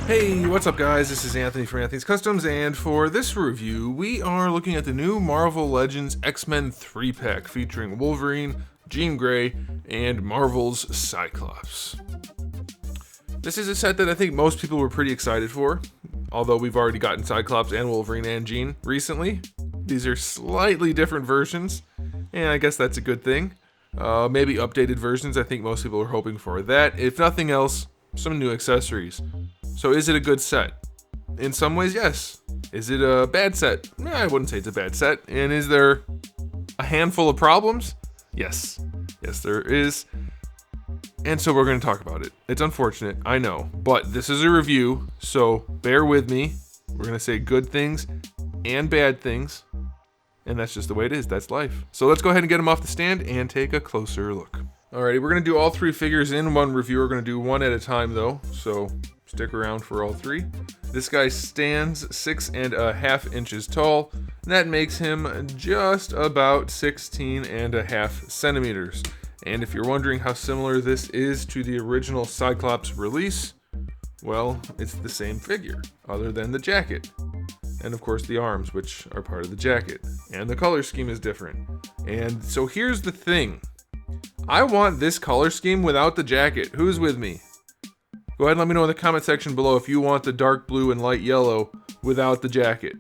Hey, what's up guys? This is Anthony from Anthony's Customs, and for this review, we are looking at the new Marvel Legends X-Men 3-pack featuring Wolverine, Jean Grey, and Marvel's Cyclops. This is a set that I think most people were pretty excited for, although we've already gotten Cyclops and Wolverine and Jean recently. These are slightly different versions, and I guess that's a good thing. Maybe updated versions, I think most people are hoping for that. If nothing else, some new accessories. So is it a good set? In some ways, yes. Is it a bad set? I wouldn't say it's a bad set. And is there a handful of problems? Yes. Yes, there is. And so we're going to talk about it. It's unfortunate, I know. But this is a review, so bear with me. We're going to say good things and bad things. And that's just the way it is. That's life. So let's go ahead and get them off the stand and take a closer look. Alrighty, we're going to do all three figures in one review. We're going to do one at a time, though. So stick around for all three. This guy stands 6.5 inches tall, and that makes him just about 16.5 centimeters. And if you're wondering how similar this is to the original Cyclops release, well, it's the same figure, other than the jacket. And of course the arms, which are part of the jacket. And the color scheme is different. And so here's the thing. I want this color scheme without the jacket. Who's with me? Go ahead and let me know in the comment section below if you want the dark blue and light yellow without the jacket.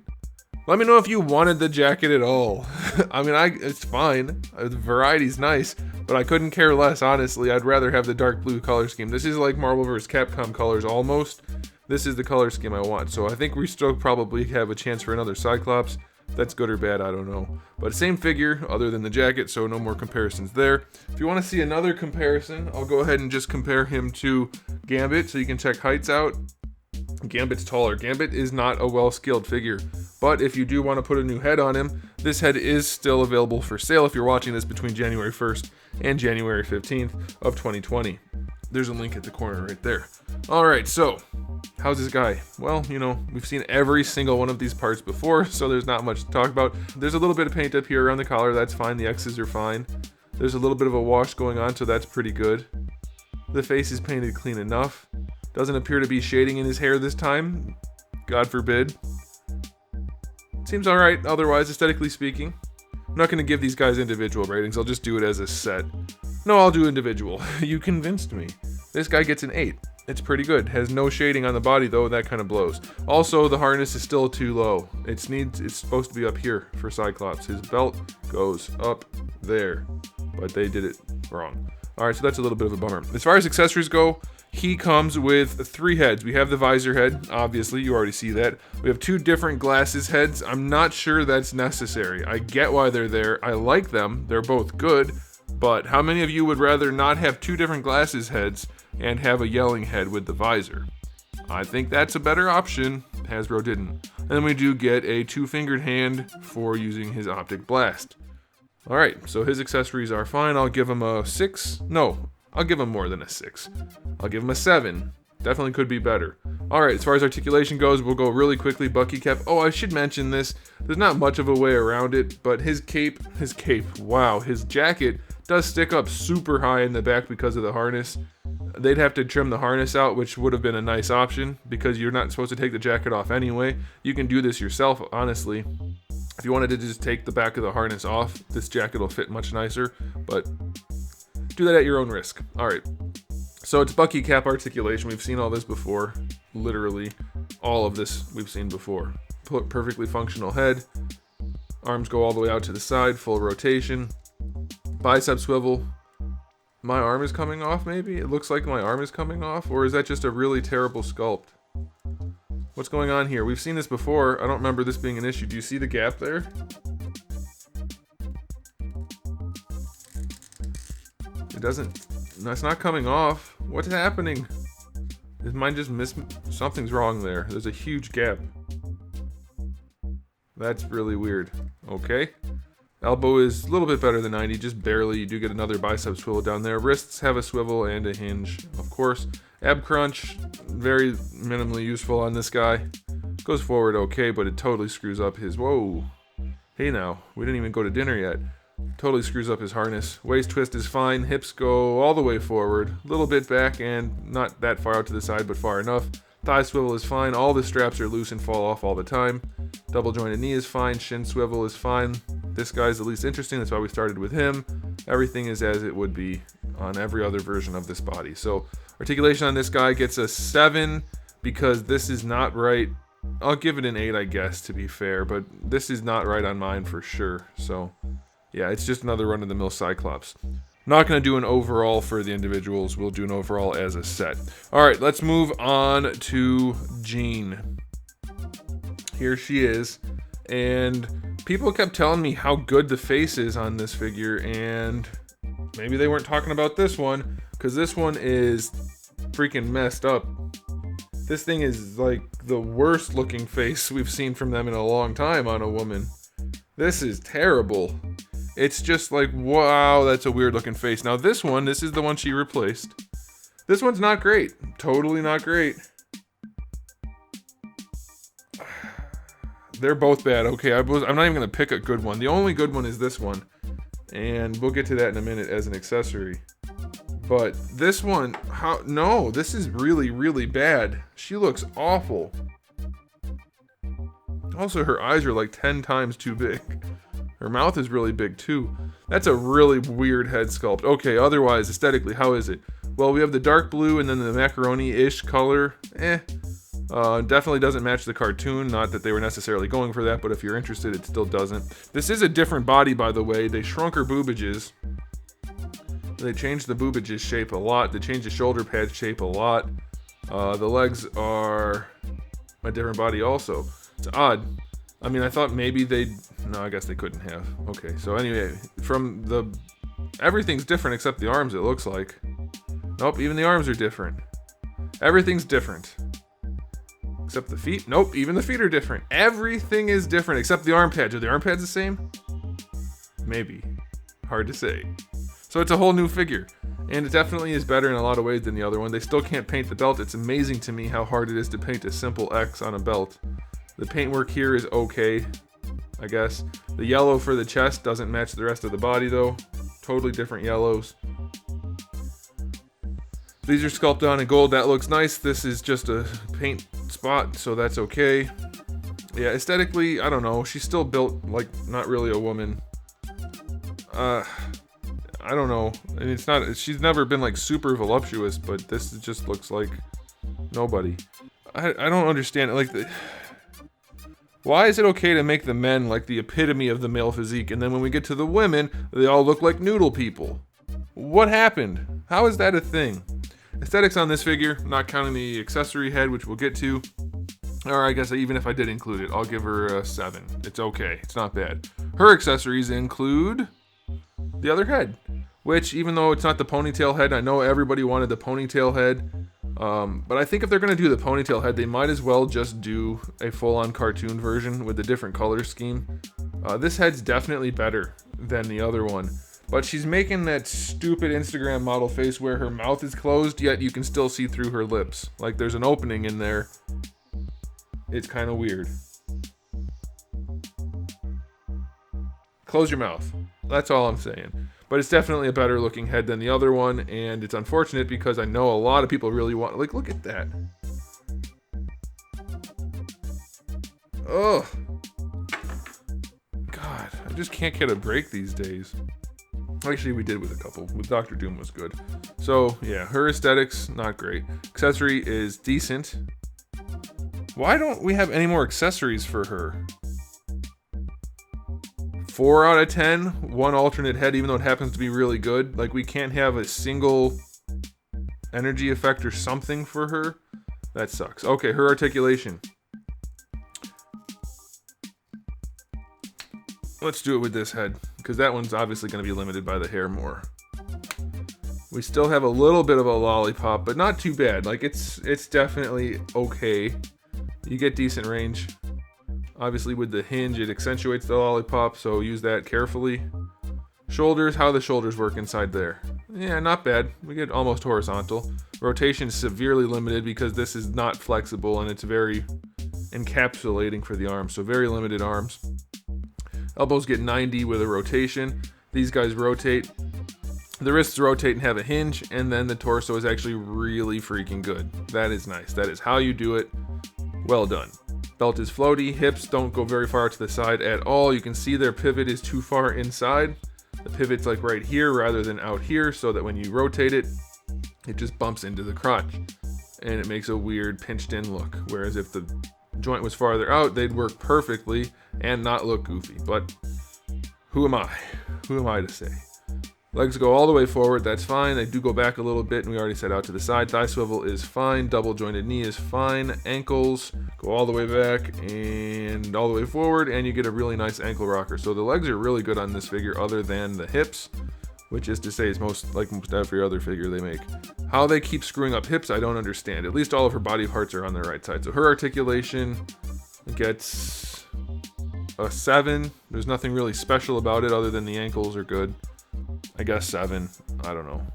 Let me know if you wanted the jacket at all. I mean, it's fine. The variety's nice, but I couldn't care less, honestly. I'd rather have the dark blue color scheme. This is like Marvel vs. Capcom colors almost. This is the color scheme I want. So I think we still probably have a chance for another Cyclops. If that's good or bad, I don't know. But same figure, other than the jacket, so no more comparisons there. If you want to see another comparison, I'll go ahead and just compare him to Gambit, so you can check heights out. Gambit's taller. Gambit is not a well-scaled figure, but if you do want to put a new head on him, this head is still available for sale if you're watching this between January 1st and January 15th of 2020. There's a link at the corner right there. Alright, so how's this guy? Well, you know, we've seen every single one of these parts before, so there's not much to talk about. There's a little bit of paint up here around the collar, that's fine. The X's are fine. There's a little bit of a wash going on, so that's pretty good. The face is painted clean enough. Doesn't appear to be shading in his hair this time. God forbid. Seems alright, otherwise, aesthetically speaking. I'm not going to give these guys individual ratings, I'll just do it as a set. No, I'll do individual. You convinced me. This guy gets an 8. It's pretty good. Has no shading on the body though, that kind of blows. Also, the harness is still too low. It's supposed to be up here for Cyclops. His belt goes up there, but they did it wrong. Alright, so that's a little bit of a bummer. As far as accessories go, he comes with 3 heads. We have the visor head, obviously, you already see that. We have 2 different glasses heads. I'm not sure that's necessary. I get why they're there. I like them. They're both good. But how many of you would rather not have 2 different glasses heads and have a yelling head with the visor? I think that's a better option. Hasbro didn't. And then we do get a 2-fingered hand for using his optic blast. Alright, so his accessories are fine. I'll give him a 6. No, I'll give him more than a 6. I'll give him a 7. Definitely could be better. Alright, as far as articulation goes, we'll go really quickly. Bucky cap. Oh, I should mention this. There's not much of a way around it, but his cape, wow, his jacket does stick up super high in the back because of the harness. They'd have to trim the harness out, which would have been a nice option because you're not supposed to take the jacket off anyway. You can do this yourself, honestly. If you wanted to just take the back of the harness off, this jacket will fit much nicer, but do that at your own risk. Alright, so it's Bucky cap articulation. We've seen all this before. Literally, all of this we've seen before. Perfectly functional head. Arms go all the way out to the side, full rotation. Bicep swivel. My arm is coming off, maybe? It looks like my arm is coming off, or is that just a really terrible sculpt? What's going on here? We've seen this before. I don't remember this being an issue. Do you see the gap there? It doesn't... No, it's not coming off. What's happening? Is mine just something's wrong there. There's a huge gap. That's really weird. Okay. Elbow is a little bit better than 90, just barely. You do get another bicep swivel down there. Wrists have a swivel and a hinge, of course. Ab crunch, very minimally useful on this guy. Goes forward okay, but it totally screws up his... Whoa. Hey now, we didn't even go to dinner yet. Totally screws up his harness. Waist twist is fine. Hips go all the way forward. A little bit back and not that far out to the side, but far enough. Thigh swivel is fine. All the straps are loose and fall off all the time. Double jointed knee is fine. Shin swivel is fine. This guy's the least interesting. That's why we started with him. Everything is as it would be on every other version of this body. So articulation on this guy gets a 7 because this is not right. I'll give it an 8, I guess, to be fair, but this is not right on mine for sure. So yeah, it's just another run-of-the-mill Cyclops. Not going to do an overall for the individuals. We'll do an overall as a set. All right, let's move on to Jean. Here she is. And people kept telling me how good the face is on this figure. And maybe they weren't talking about this one, because this one is freaking messed up. This thing is like the worst looking face we've seen from them in a long time on a woman. This is terrible. It's just like, wow, that's a weird looking face. Now this is the one she replaced. This one's not great. Totally not great. They're both bad. Okay, I'm not even going to pick a good one. The only good one is this one. And we'll get to that in a minute as an accessory. But this one, no, this is really, really bad. She looks awful. Also, her eyes are like 10 times too big. Her mouth is really big too. That's a really weird head sculpt. Okay, otherwise, aesthetically, how is it? Well, we have the dark blue and then the macaroni-ish color. Definitely doesn't match the cartoon. Not that they were necessarily going for that, but if you're interested, it still doesn't. This is a different body, by the way. They shrunk her boobages. They changed the boobages shape a lot. They changed the shoulder pad shape a lot. The legs are a different body also. It's odd. I mean, I thought maybe no, I guess they couldn't have. Okay, so anyway, everything's different except the arms, it looks like. Nope, even the arms are different. Everything's different. Except the feet. Nope, even the feet are different. Everything is different except the arm pads. Are the arm pads the same? Maybe. Hard to say. So it's a whole new figure. And it definitely is better in a lot of ways than the other one. They still can't paint the belt. It's amazing to me how hard it is to paint a simple X on a belt. The paintwork here is okay, I guess. The yellow for the chest doesn't match the rest of the body though. Totally different yellows. These are sculpted on in gold. That looks nice. This is just a paint spot, so that's okay. Yeah, aesthetically, I don't know. She's still built like not really a woman. I don't know. And it's not. She's never been like super voluptuous, but this just looks like nobody. I don't understand it. Like, why is it okay to make the men like the epitome of the male physique, and then when we get to the women, they all look like noodle people? What happened? How is that a thing? Aesthetics on this figure, not counting the accessory head, which we'll get to. Or I guess even if I did include it, I'll give her a 7. It's okay. It's not bad. Her accessories include the other head, which even though it's not the ponytail head, I know everybody wanted the ponytail head. But I think if they're going to do the ponytail head, they might as well just do a full-on cartoon version with a different color scheme. This head's definitely better than the other one. But she's making that stupid Instagram model face where her mouth is closed, yet you can still see through her lips. Like there's an opening in there. It's kind of weird. Close your mouth. That's all I'm saying. But it's definitely a better looking head than the other one, and it's unfortunate because I know a lot of people really want... Like, look at that. Ugh. God, I just can't get a break these days. Actually, we did with a couple. With Dr. Doom was good. So, yeah, her aesthetics, not great. Accessory is decent. Why don't we have any more accessories for her? 4 out of 10, one alternate head, even though it happens to be really good. Like, we can't have a single energy effect or something for her. That sucks. Okay, her articulation. Let's do it with this head, because that one's obviously going to be limited by the hair more. We still have a little bit of a lollipop, but not too bad. Like, it's definitely okay. You get decent range. Obviously, with the hinge, it accentuates the lollipop, so use that carefully. Shoulders, how the shoulders work inside there. Yeah, not bad. We get almost horizontal. Rotation is severely limited because this is not flexible, and it's very encapsulating for the arms, so very limited arms. Elbows get 90 with a rotation. These guys rotate. The wrists rotate and have a hinge, and then the torso is actually really freaking good. That is nice. That is how you do it. Well done. Belt is floaty. Hips don't go very far to the side at all. You can see their pivot is too far inside. The pivot's like right here rather than out here, so that when you rotate it, it just bumps into the crotch. And it makes a weird pinched in look. Whereas if the joint was farther out, they'd work perfectly and not look goofy. But who am I? Who am I to say? Legs go all the way forward, that's fine. They do go back a little bit, and we already said out to the side. Thigh swivel is fine. Double jointed knee is fine. Ankles go all the way back and all the way forward, and you get a really nice ankle rocker. So the legs are really good on this figure, other than the hips, which is to say is most like most every other figure they make. How they keep screwing up hips, I don't understand. At least all of her body parts are on the right side. So her articulation gets a 7. There's nothing really special about it other than the ankles are good. I guess 7. I don't know.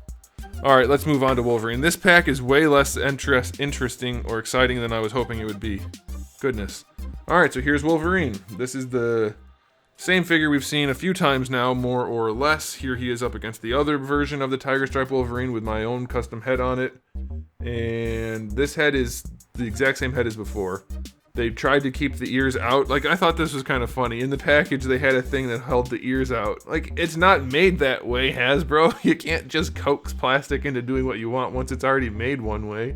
Alright, let's move on to Wolverine. This pack is way less interesting or exciting than I was hoping it would be. Goodness. Alright, so here's Wolverine. This is the same figure we've seen a few times now, more or less. Here he is up against the other version of the Tiger Stripe Wolverine with my own custom head on it. And this head is the exact same head as before. They tried to keep the ears out. Like, I thought this was kind of funny. In the package, they had a thing that held the ears out. Like, it's not made that way, Hasbro. You can't just coax plastic into doing what you want once it's already made one way.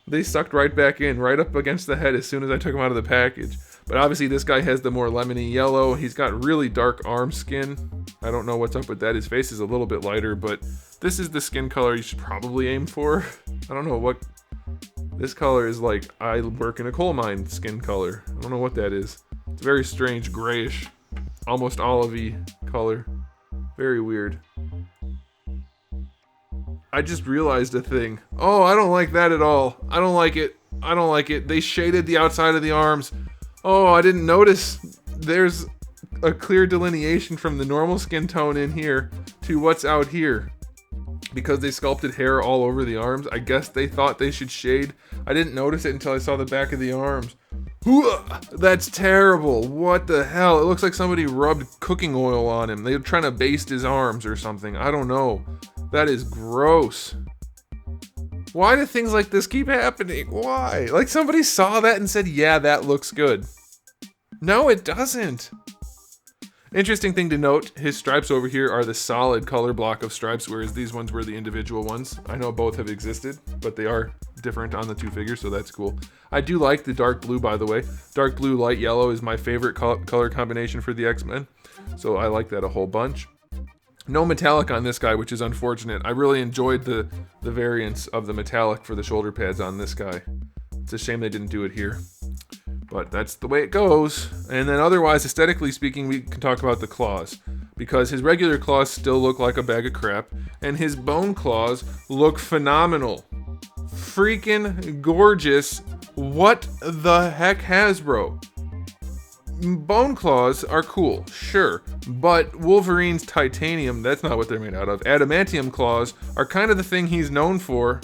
They sucked right back in, right up against the head as soon as I took them out of the package. But obviously, this guy has the more lemony yellow. He's got really dark arm skin. I don't know what's up with that. His face is a little bit lighter, but this is the skin color you should probably aim for. I don't know what... This color is like, I work in a coal mine skin color. I don't know what that is. It's very strange, grayish, almost olive-y color. Very weird. I just realized a thing. Oh, I don't like that at all. I don't like it. I don't like it. They shaded the outside of the arms. Oh, I didn't notice. There's a clear delineation from the normal skin tone in here to what's out here. Because they sculpted hair all over the arms, I guess they thought they should shade. I didn't notice it until I saw the back of the arms. That's terrible. What the hell? It looks like somebody rubbed cooking oil on him. They were trying to baste his arms or something. I don't know. That is gross. Why do things like this keep happening? Why? Like somebody saw that and said, yeah, that looks good. No, it doesn't. Interesting thing to note, his stripes over here are the solid color block of stripes, whereas these ones were the individual ones. I know both have existed, but they are different on the two figures, so that's cool. I do like the dark blue, by the way. Dark blue, light yellow is my favorite color combination for the X-Men, so I like that a whole bunch. No metallic on this guy, which is unfortunate. I really enjoyed the variants of the metallic for the shoulder pads on this guy. It's a shame they didn't do it here. But that's the way it goes. And then otherwise, aesthetically speaking, we can talk about the claws. Because his regular claws still look like a bag of crap. And his bone claws look phenomenal. Freaking gorgeous. What the heck, Hasbro? Bone claws are cool, sure. But Wolverine's titanium, that's not what they're made out of. Adamantium claws are kind of the thing he's known for.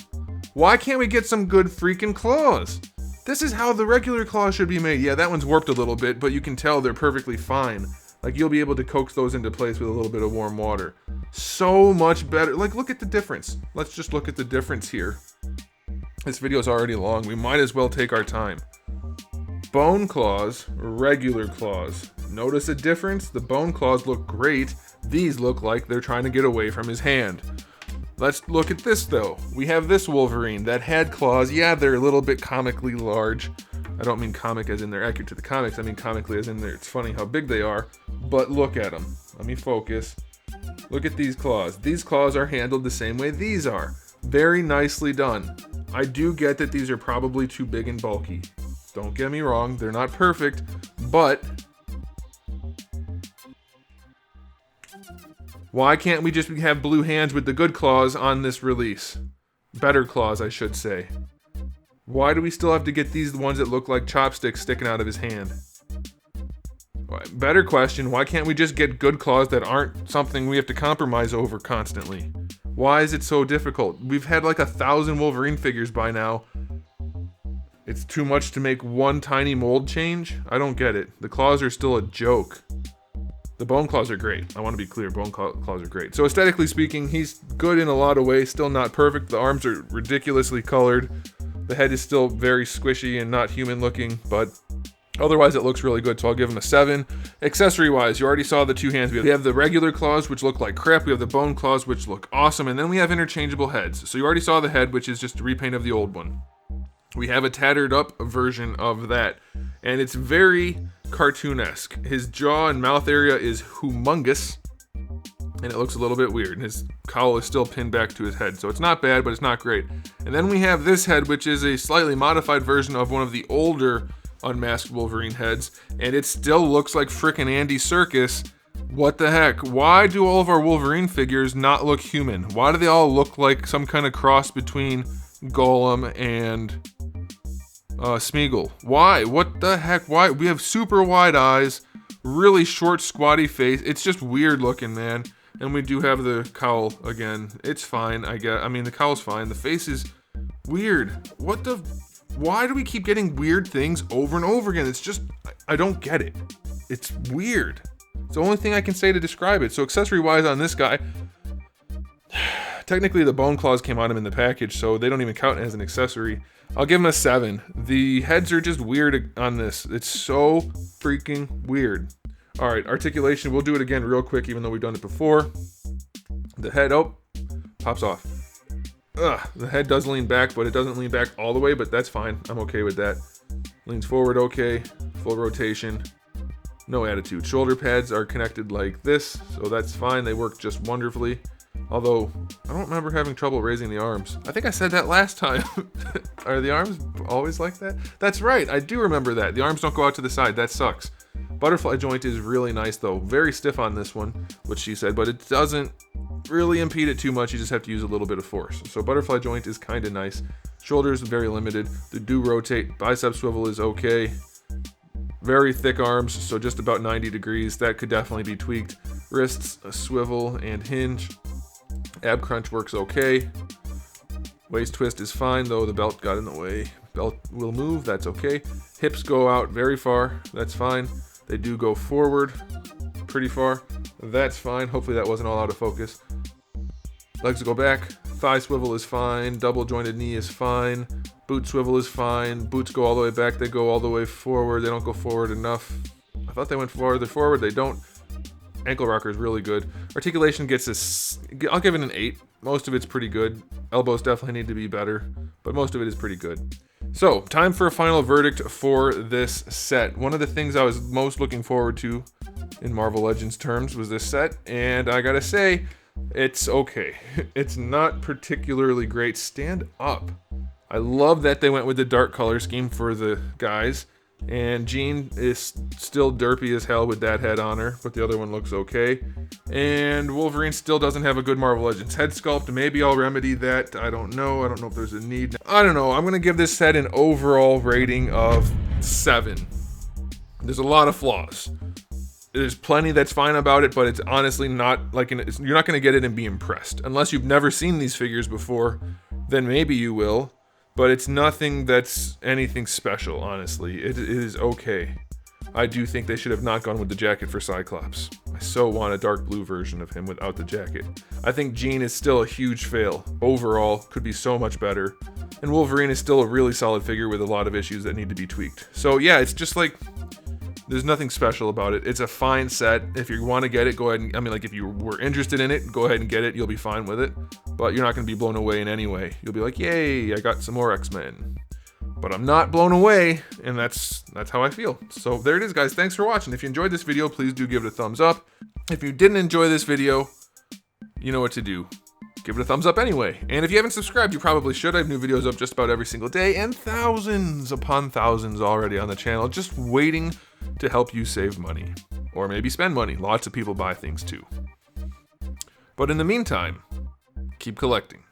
Why can't we get some good freaking claws? This is how the regular claws should be made. Yeah, that one's warped a little bit, but you can tell they're perfectly fine. Like, you'll be able to coax those into place with a little bit of warm water. So much better. Like, look at the difference. Let's just look at the difference here. This video's already long. We might as well take our time. Bone claws, regular claws. Notice a difference? The bone claws look great. These look like they're trying to get away from his hand. Let's look at this, though. We have this Wolverine that had claws. Yeah, they're a little bit comically large. I don't mean comic as in they're accurate to the comics. I mean comically as in it's funny how big they are. But look at them. Let me focus. Look at these claws. These claws are handled the same way these are. Very nicely done. I do get that these are probably too big and bulky. Don't get me wrong. They're not perfect, but... Why can't we just have blue hands with the good claws on this release? Better claws, I should say. Why do we still have to get these ones that look like chopsticks sticking out of his hand? Better question, why can't we just get good claws that aren't something we have to compromise over constantly? Why is it so difficult? We've had like 1,000 Wolverine figures by now. It's too much to make one tiny mold change? I don't get it. The claws are still a joke. The bone claws are great. I want to be clear, bone claws are great. So aesthetically speaking, he's good in a lot of ways, still not perfect. The arms are ridiculously colored. The head is still very squishy and not human looking, but otherwise it looks really good, so I'll give him a 7. Accessory wise, you already saw the 2 hands. We have the regular claws, which look like crap. We have the bone claws, which look awesome. And then we have interchangeable heads. So you already saw the head, which is just a repaint of the old one. We have a tattered up version of that, and it's very cartoonesque. His jaw and mouth area is humongous, and it looks a little bit weird. And his cowl is still pinned back to his head, so it's not bad, but it's not great. And then we have this head, which is a slightly modified version of one of the older unmasked Wolverine heads, and it still looks like frickin' Andy Serkis. What the heck? Why do all of our Wolverine figures not look human? Why do they all look like some kind of cross between Golem and Smeagol? Why? What the heck? Why? We have super wide eyes, really short, squatty face. It's just weird looking, man. And we do have the cowl again. It's fine, I guess. I mean, the cowl's fine. The face is weird. What the? Why do we keep getting weird things over and over again? It's just, I don't get it. It's weird. It's the only thing I can say to describe it. So accessory-wise on this guy, technically the bone claws came on him in the package, so they don't even count as an accessory. I'll give him a 7. The heads are just weird on this. It's so freaking weird. All right, articulation, we'll do it again real quick, even though we've done it before. The head, pops off. The head does lean back, but it doesn't lean back all the way, but that's fine. I'm okay with that. Leans forward, okay. Full rotation. No attitude. Shoulder pads are connected like this, so that's fine. They work just wonderfully. Although, I don't remember having trouble raising the arms. I think I said that last time. Are the arms always like that? That's right, I do remember that. The arms don't go out to the side. That sucks. Butterfly joint is really nice, though. Very stiff on this one, which she said, but it doesn't really impede it too much. You just have to use a little bit of force. So butterfly joint is kind of nice. Shoulders very limited. They do rotate. Bicep swivel is okay. Very thick arms, so just about 90 degrees. That could definitely be tweaked. Wrists, a swivel and hinge. Ab crunch works okay. Waist twist is fine, though the belt got in the way. Belt will move, that's okay. Hips go out very far, that's fine. They do go forward pretty far, that's fine. Hopefully that wasn't all out of focus. Legs go back, thigh swivel is fine, double jointed knee is fine, boot swivel is fine, boots go all the way back, they go all the way forward, they don't go forward enough. I thought they went farther forward, they don't. Ankle rocker is really good. Articulation gets this, I'll give it an 8. Most of it's pretty good. Elbows definitely need to be better, but most of it is pretty good. So, time for a final verdict for this set. One of the things I was most looking forward to in Marvel Legends terms was this set, and I gotta say, it's okay. It's not particularly great. Stand up. I love that they went with the dark color scheme for the guys. And Jean is still derpy as hell with that head on her, but the other one looks okay. And Wolverine still doesn't have a good Marvel Legends head sculpt. Maybe I'll remedy that. I don't know. I don't know if there's a need. I don't know. I'm going to give this set an overall rating of 7. There's a lot of flaws. There's plenty that's fine about it, but it's honestly not like you're not going to get it and be impressed. Unless you've never seen these figures before, then maybe you will. But it's nothing that's anything special, honestly. It is okay. I do think they should have not gone with the jacket for Cyclops. I so want a dark blue version of him without the jacket. I think Jean is still a huge fail. Overall, could be so much better. And Wolverine is still a really solid figure with a lot of issues that need to be tweaked. So yeah, it's just like, there's nothing special about it. It's a fine set. If you want to get it, go ahead and, I mean, like if you were interested in it, go ahead and get it. You'll be fine with it. But you're not going to be blown away in any way. You'll be like, yay, I got some more X-Men. But I'm not blown away, and that's how I feel. So there it is, guys. Thanks for watching. If you enjoyed this video, please do give it a thumbs up. If you didn't enjoy this video, you know what to do. Give it a thumbs up anyway. And if you haven't subscribed, you probably should. I have new videos up just about every single day, and thousands upon thousands already on the channel, just waiting to help you save money. Or maybe spend money. Lots of people buy things too. But in the meantime, keep collecting.